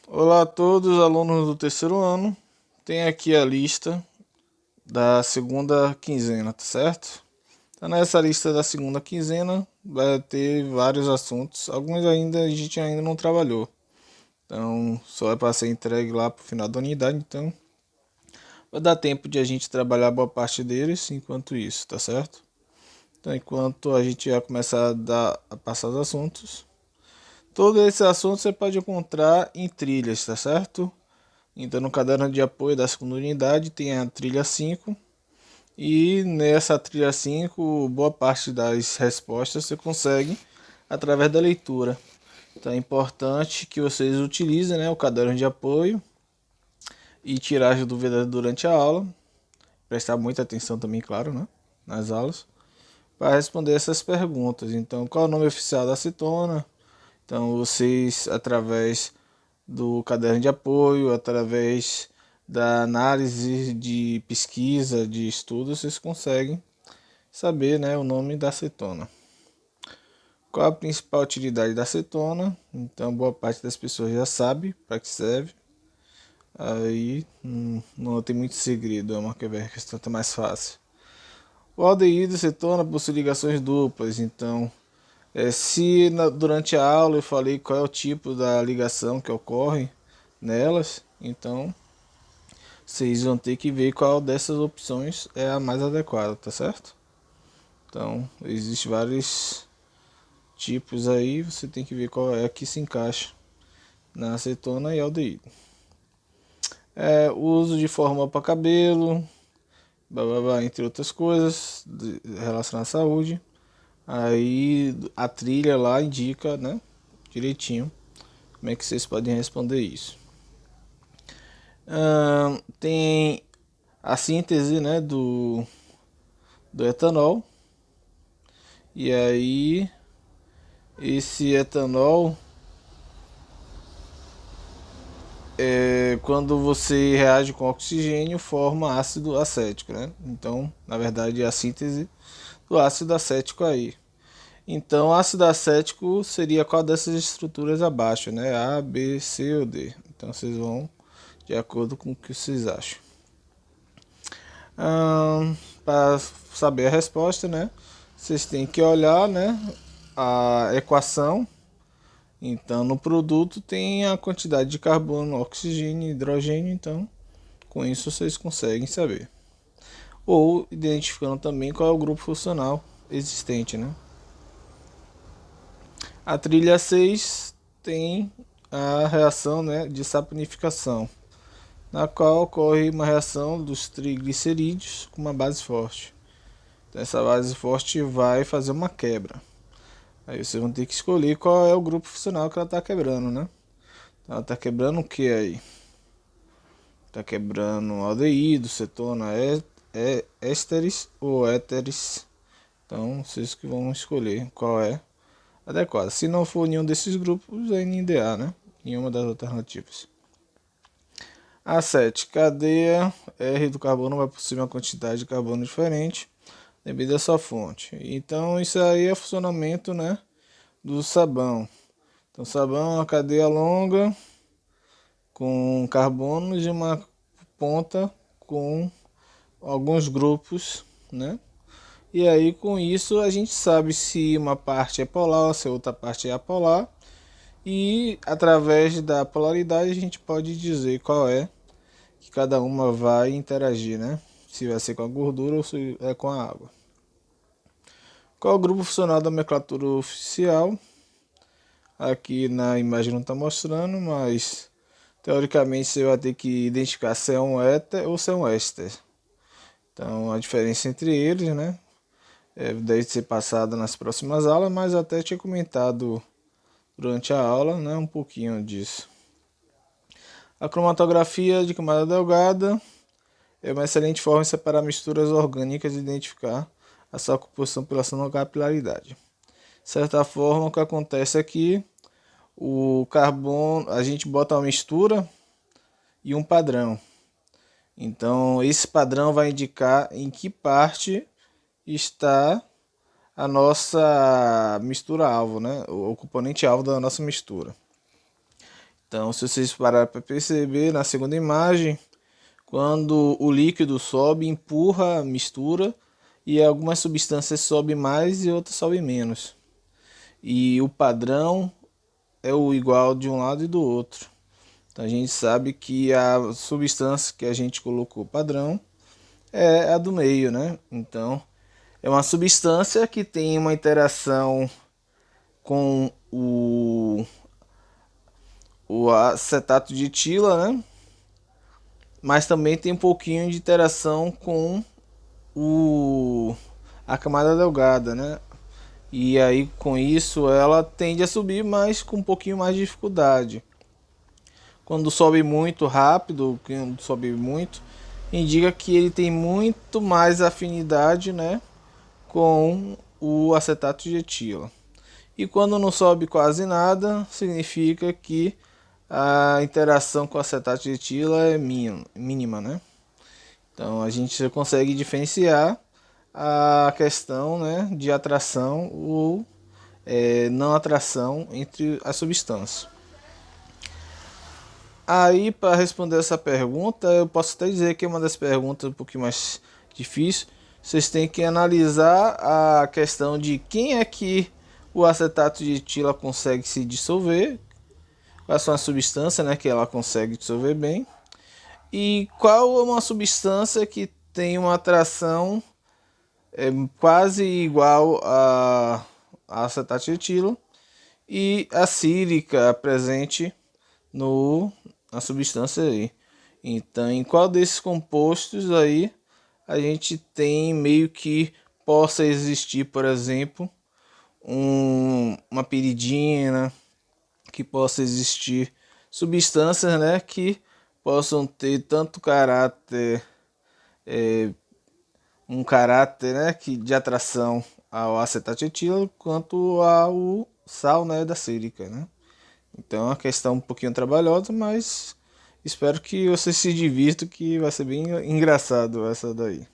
Olá a todos, alunos do terceiro ano. Tem aqui a lista da segunda quinzena, tá certo? Então, nessa lista da segunda quinzena vai ter vários assuntos. Alguns ainda a gente ainda não trabalhou. Então, só é para ser entregue lá pro final da unidade. Então, vai dar tempo de a gente trabalhar boa parte deles enquanto isso, tá certo? Então, enquanto a gente vai começar a passar os assuntos. Todos esses assuntos você pode encontrar em trilhas, tá certo? Então, no caderno de apoio da segunda unidade tem a trilha 5 e nessa trilha 5 boa parte das respostas você consegue através da leitura. Então, é importante que vocês utilizem, né, o caderno de apoio e tirar as dúvidas durante a aula. Prestar muita atenção também, claro, né, nas aulas, para responder essas perguntas. Então, qual é o nome oficial da acetona? Então, vocês, através do caderno de apoio, através da análise de pesquisa, de estudo, vocês conseguem saber, né, o nome da acetona. Qual a principal utilidade da acetona? Então, boa parte das pessoas já sabe para que serve. Aí não tem muito segredo, é uma questão até mais fácil. O aldeído acetona possui ligações duplas, então se durante a aula eu falei qual é o tipo da ligação que ocorre nelas, então vocês vão ter que ver qual dessas opções é a mais adequada, tá certo? Então, existem vários tipos aí, você tem que ver qual é a que se encaixa na acetona e aldeído. O uso de fórmula para cabelo, entre outras coisas relacionadas à saúde. Aí a trilha lá indica, né, direitinho como é que vocês podem responder isso. Tem a síntese, né, do etanol. E aí esse etanol quando você reage com oxigênio forma ácido acético, né? Então, na verdade, é a síntese do ácido acético aí. Então, ácido acético seria qual dessas estruturas abaixo, né? A, B, C ou D. Então, vocês vão de acordo com o que vocês acham. Para saber a resposta, né? Vocês têm que olhar, né, a equação. Então, no produto tem a quantidade de carbono, oxigênio e hidrogênio. Então, com isso vocês conseguem saber. Ou identificando também qual é o grupo funcional existente, né? A trilha 6 tem a reação, né, de saponificação, na qual ocorre uma reação dos triglicerídeos com uma base forte. Então, essa base forte vai fazer uma quebra. Aí vocês vão ter que escolher qual é o grupo funcional que ela está quebrando, né? Ela está quebrando o que aí? Está quebrando aldeído, cetona, ésteres ou éteres. Então vocês que vão escolher qual é adequado. Se não for nenhum desses grupos, é NDA, né? Nenhuma das alternativas. A 7. Cadeia R do carbono vai possuir uma quantidade de carbono diferente devido à sua fonte. Então isso aí é funcionamento, né, do sabão. Então sabão é uma cadeia longa com carbonos e uma ponta com alguns grupos, né? E aí com isso a gente sabe se uma parte é polar ou se a outra parte é apolar. E através da polaridade a gente pode dizer qual é que cada uma vai interagir, né? Se vai ser com a gordura ou se é com a água. Qual é o grupo funcional da nomenclatura oficial? Aqui na imagem não está mostrando, mas teoricamente você vai ter que identificar se é um éter ou se é um éster. Então a diferença entre eles, né, deve ser passada nas próximas aulas, mas eu até tinha comentado durante a aula, né, um pouquinho disso. A cromatografia de camada delgada é uma excelente forma de separar misturas orgânicas e identificar a sua composição pela sua capilaridade. De certa forma, o que acontece aqui, o carbono, a gente bota uma mistura e um padrão. Então, esse padrão vai indicar em que parte está a nossa mistura alvo, né? O componente alvo da nossa mistura. Então, se vocês pararem para perceber, na segunda imagem, quando o líquido sobe, empurra a mistura e algumas substâncias sobem mais e outras sobem menos. E o padrão é o igual de um lado e do outro. Então a gente sabe que a substância que a gente colocou padrão é a do meio, né? Então é uma substância que tem uma interação com o acetato de etila, né? Mas também tem um pouquinho de interação com a camada delgada, né? E aí com isso ela tende a subir, mas com um pouquinho mais de dificuldade. Quando sobe muito rápido, quando sobe muito, indica que ele tem muito mais afinidade, né, com o acetato de etila. E quando não sobe quase nada, significa que a interação com o acetato de etila é mínima, né? Então a gente consegue diferenciar a questão, né, de atração ou não atração entre as substâncias. Aí, para responder essa pergunta, eu posso até dizer que é uma das perguntas um pouquinho mais difícil. Vocês têm que analisar a questão de quem é que o acetato de etila consegue se dissolver, quais são as substâncias, né, que ela consegue dissolver bem, e qual é uma substância que tem uma atração quase igual a acetato de etila e a sílica presente na substância aí. Então, em qual desses compostos aí a gente tem meio que possa existir, por exemplo, uma piridina, que possa existir substâncias, né, que possam ter tanto caráter, um caráter, né, de atração ao acetato de etila quanto ao sal, né, da sílica, né? Então é uma questão um pouquinho trabalhosa, mas espero que você se divirta, que vai ser bem engraçado essa daí.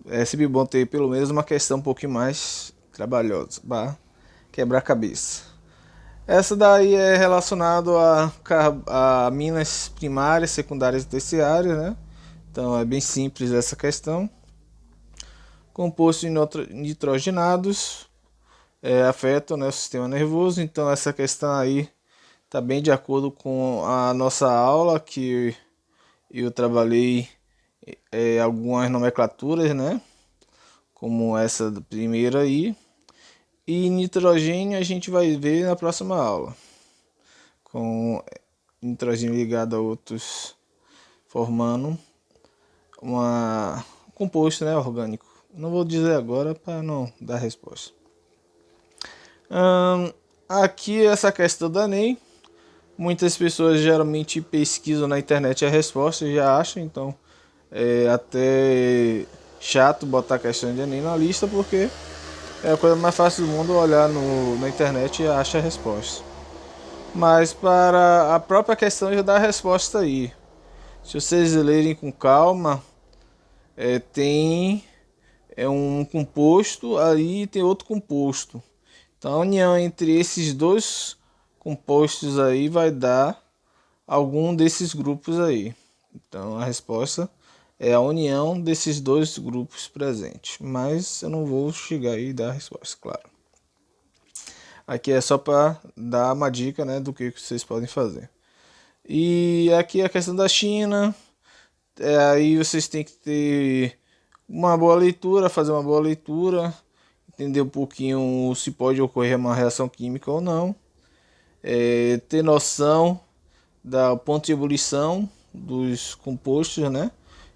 É sempre bom ter pelo menos uma questão um pouquinho mais trabalhosa, para quebrar a cabeça. Essa daí é relacionado a minas primárias, secundárias e terciárias, né? Então é bem simples essa questão. Composto de nitrogenados afetam, né, o sistema nervoso. Então essa questão aí está bem de acordo com a nossa aula, que eu trabalhei algumas nomenclaturas, né, como essa primeira aí. E nitrogênio a gente vai ver na próxima aula, com nitrogênio ligado a outros, formando um composto, né, orgânico. Não vou dizer agora para não dar resposta. Aqui essa questão da NEM, muitas pessoas geralmente pesquisam na internet a resposta e já acham, então é até chato botar a questão de Enem na lista, porque é a coisa mais fácil do mundo olhar na internet e achar a resposta. Mas para a própria questão já dá a resposta aí. Se vocês lerem com calma, tem um composto aí e tem outro composto. Então a união entre esses dois compostos aí vai dar algum desses grupos aí. Então a resposta é a união desses dois grupos presentes. Mas eu não vou chegar aí e dar a resposta, claro. Aqui é só para dar uma dica, né, do que vocês podem fazer. E aqui a questão da China. Aí vocês têm que ter uma boa leitura, fazer uma boa leitura, entender um pouquinho se pode ocorrer uma reação química ou não, ter noção da ponto de ebulição dos compostos, né?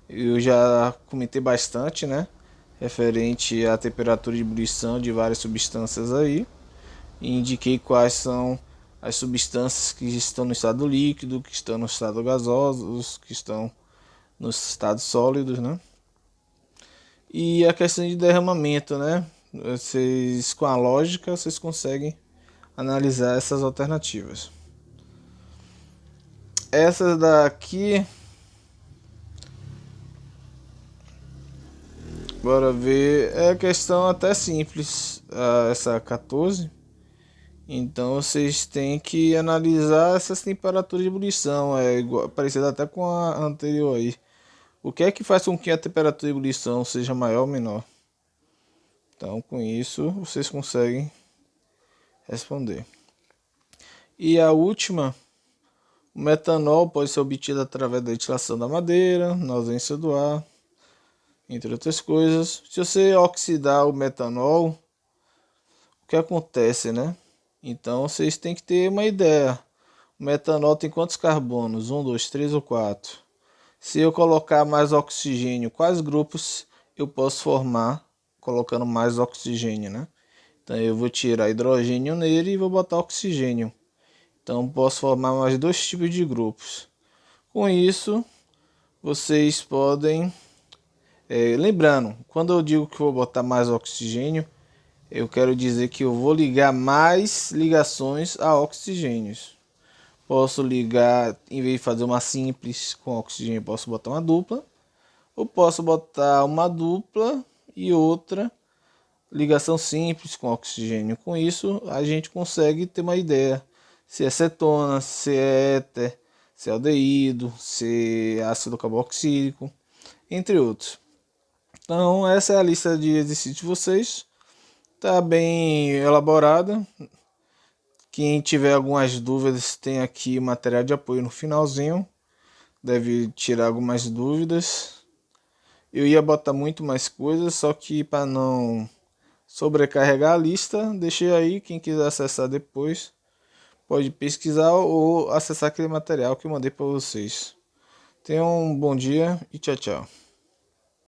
Eu já comentei bastante, né, referente à temperatura de ebulição de várias substâncias aí, e indiquei quais são as substâncias que estão no estado líquido, que estão no estado gasoso, que estão nos estados sólidos, né? E a questão de derramamento, né? Vocês, com a lógica, vocês conseguem analisar essas alternativas. Essa daqui, bora ver, é questão até simples, essa 14, Então vocês têm que analisar essas temperaturas de ebulição, parecido até com a anterior aí. O que é que faz com que a temperatura de ebulição seja maior ou menor? Então com isso vocês conseguem responder. E a última, o metanol pode ser obtido através da destilação da madeira, na ausência do ar, entre outras coisas. Se você oxidar o metanol, o que acontece, né? Então vocês têm que ter uma ideia. O metanol tem quantos carbonos? 1, 2, 3 ou 4? Se eu colocar mais oxigênio, quais grupos eu posso formar colocando mais oxigênio, né? Então eu vou tirar hidrogênio nele e vou botar oxigênio. Então posso formar mais dois tipos de grupos. Com isso, vocês podem... lembrando, quando eu digo que vou botar mais oxigênio, eu quero dizer que eu vou ligar mais ligações a oxigênios. Posso ligar, em vez de fazer uma simples com oxigênio, posso botar uma dupla. Ou posso botar uma dupla e outra ligação simples com oxigênio. Com isso, a gente consegue ter uma ideia se é cetona, se é éter, se é aldeído, se é ácido carboxílico, entre outros. Então, essa é a lista de exercícios de vocês. Está bem elaborada. Quem tiver algumas dúvidas, tem aqui material de apoio no finalzinho. Deve tirar algumas dúvidas. Eu ia botar muito mais coisas, só que para não sobrecarregar a lista, deixei aí. Quem quiser acessar depois, pode pesquisar ou acessar aquele material que eu mandei para vocês. Tenham um bom dia e tchau, tchau.